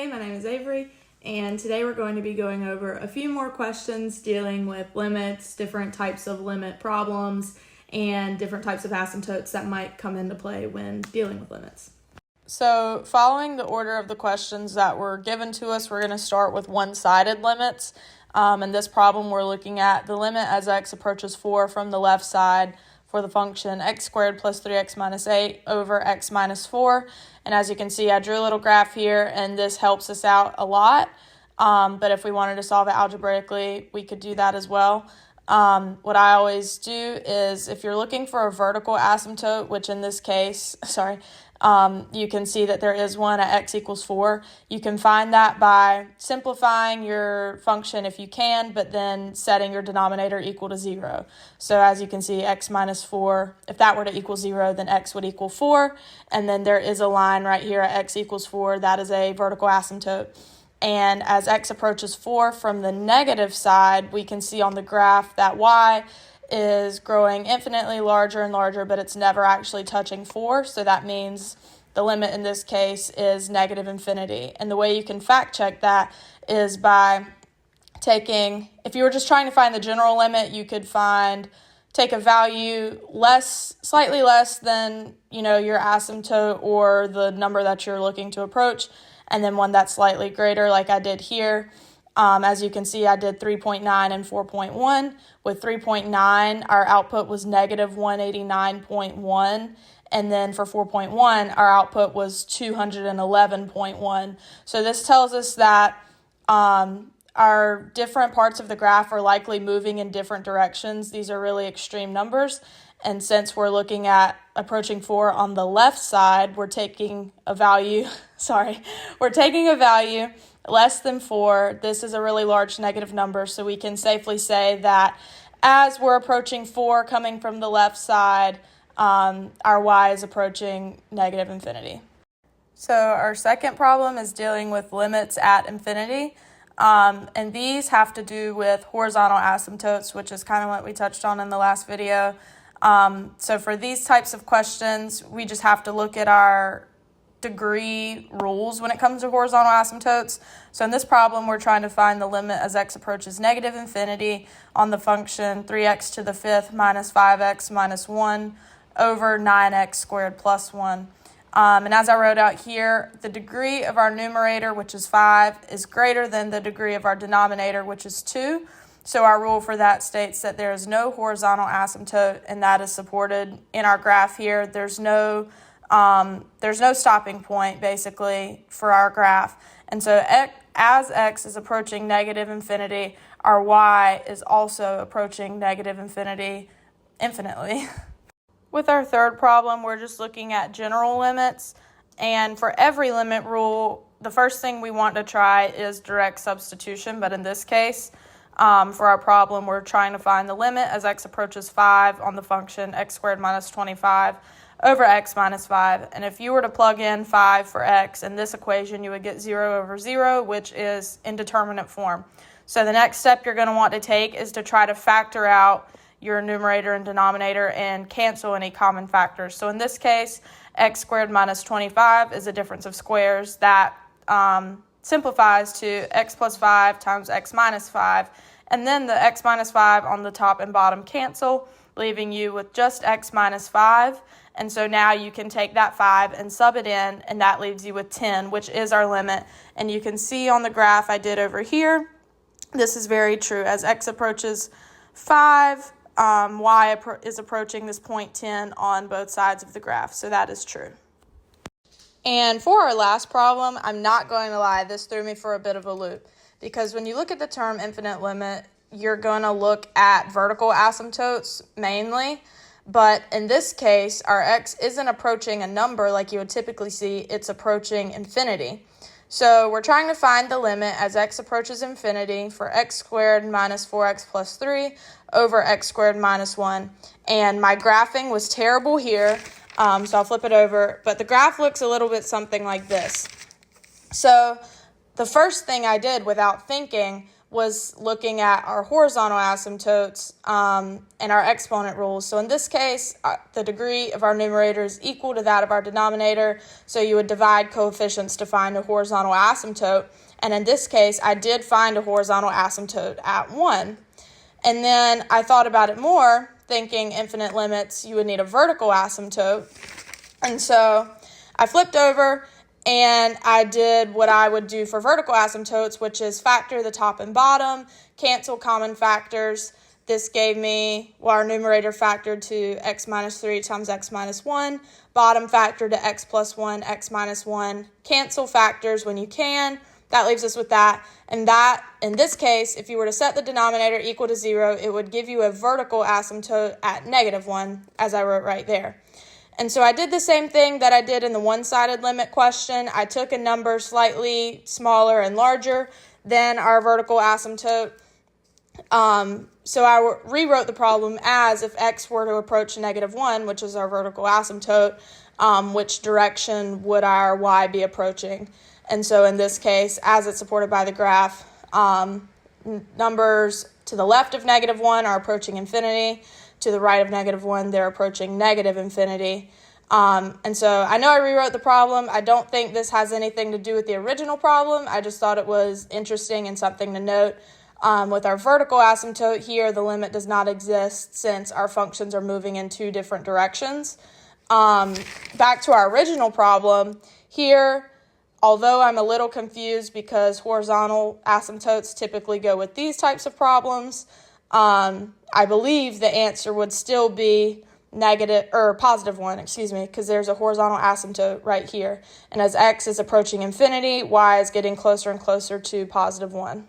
Hey, my name is Avery, and today we're going to be going over a few more questions dealing with limits, different types of limit problems, and different types of asymptotes that might come into play when dealing with limits. So following the order of the questions that were given to us, we're going to start with one-sided limits. In this problem, we're looking at the limit as x approaches 4 from the left side for the function x squared plus 3x minus 8 over x minus 4. And as you can see, I drew a little graph here, and this helps us out a lot. But if we wanted to solve it algebraically, we could do that as well. What I always do is if you're looking for a vertical asymptote, which in this case, you can see that there is one at x equals 4. You can find that by simplifying your function if you can, but then setting your denominator equal to 0. So as you can see, x minus 4, if that were to equal 0, then x would equal 4. And then there is a line right here at x equals 4. That is a vertical asymptote. And as x approaches 4 from the negative side, we can see on the graph that y is growing infinitely larger and larger, but it's never actually touching 4. So that means the limit in this case is negative infinity. And the way you can fact check that is by if you were just trying to find the general limit, you could take a value slightly less than, your asymptote or the number that you're looking to approach, and then one that's slightly greater like I did here. As you can see, I did 3.9 and 4.1. With 3.9, our output was negative 189.1. And then for 4.1, our output was 211.1. So this tells us that our different parts of the graph are likely moving in different directions. These are really extreme numbers. And since we're looking at approaching 4 on the left side, we're taking a value, less than 4. This is a really large negative number, so we can safely say that as we're approaching 4 coming from the left side, our y is approaching negative infinity. So our second problem is dealing with limits at infinity. And these have to do with horizontal asymptotes, which is kind of what we touched on in the last video. So for these types of questions, we just have to look at our degree rules when it comes to horizontal asymptotes. So in this problem, we're trying to find the limit as x approaches negative infinity on the function 3x to the 5th minus 5x minus 1 over 9x squared plus 1. And as I wrote out here, the degree of our numerator, which is 5, is greater than the degree of our denominator, which is 2. So our rule for that states that there is no horizontal asymptote, and that is supported in our graph here. There's no stopping point, basically, for our graph. And so as x is approaching negative infinity, our y is also approaching negative infinity infinitely. With our third problem, we're just looking at general limits. And for every limit rule, the first thing we want to try is direct substitution. But in this case, for our problem, we're trying to find the limit as x approaches 5 on the function x squared minus 25 over x minus 5. And if you were to plug in 5 for x in this equation, you would get 0 over 0, which is indeterminate form. So the next step you're going to want to take is to try to factor out your numerator and denominator and cancel any common factors. So in this case, x squared minus 25 is a difference of squares that simplifies to x plus 5 times x minus 5. And then the x minus 5 on the top and bottom cancel, leaving you with just x minus 5. And so now you can take that 5 and sub it in, and that leaves you with 10, which is our limit. And you can see on the graph I did over here, this is very true. As x approaches 5, y is approaching this point 10 on both sides of the graph. So that is true. And for our last problem, I'm not going to lie, this threw me for a bit of a loop. Because when you look at the term infinite limit, you're going to look at vertical asymptotes mainly. But in this case, our x isn't approaching a number like you would typically see, it's approaching infinity. So we're trying to find the limit as x approaches infinity for x squared minus 4x plus 3 over x squared minus 1. And my graphing was terrible here, so I'll flip it over. But the graph looks a little bit something like this. So the first thing I did without thinking was looking at our horizontal asymptotes and our exponent rules. So in this case, the degree of our numerator is equal to that of our denominator, so you would divide coefficients to find a horizontal asymptote. And in this case, I did find a horizontal asymptote at 1. And then I thought about it more, thinking infinite limits, you would need a vertical asymptote. And so I flipped over and I did what I would do for vertical asymptotes, which is factor the top and bottom, cancel common factors. This gave me, our numerator factored to x minus 3 times x minus 1, bottom factor to x plus 1, x minus 1. Cancel factors when you can. That leaves us with that. And that, in this case, if you were to set the denominator equal to 0, it would give you a vertical asymptote at -1, as I wrote right there. And so I did the same thing that I did in the one-sided limit question. I took a number slightly smaller and larger than our vertical asymptote. So I rewrote the problem as if x were to approach -1, which is our vertical asymptote, which direction would our y be approaching? And so in this case, as it's supported by the graph, numbers to the left of -1 are approaching infinity. To the right of -1, they're approaching negative infinity. And so I know I rewrote the problem. I don't think this has anything to do with the original problem. I just thought it was interesting and something to note. With our vertical asymptote here, the limit does not exist since our functions are moving in two different directions. Back to our original problem, here, although I'm a little confused because horizontal asymptotes typically go with these types of problems, I believe the answer would still be +1, because there's a horizontal asymptote right here. And as x is approaching infinity, y is getting closer and closer to +1.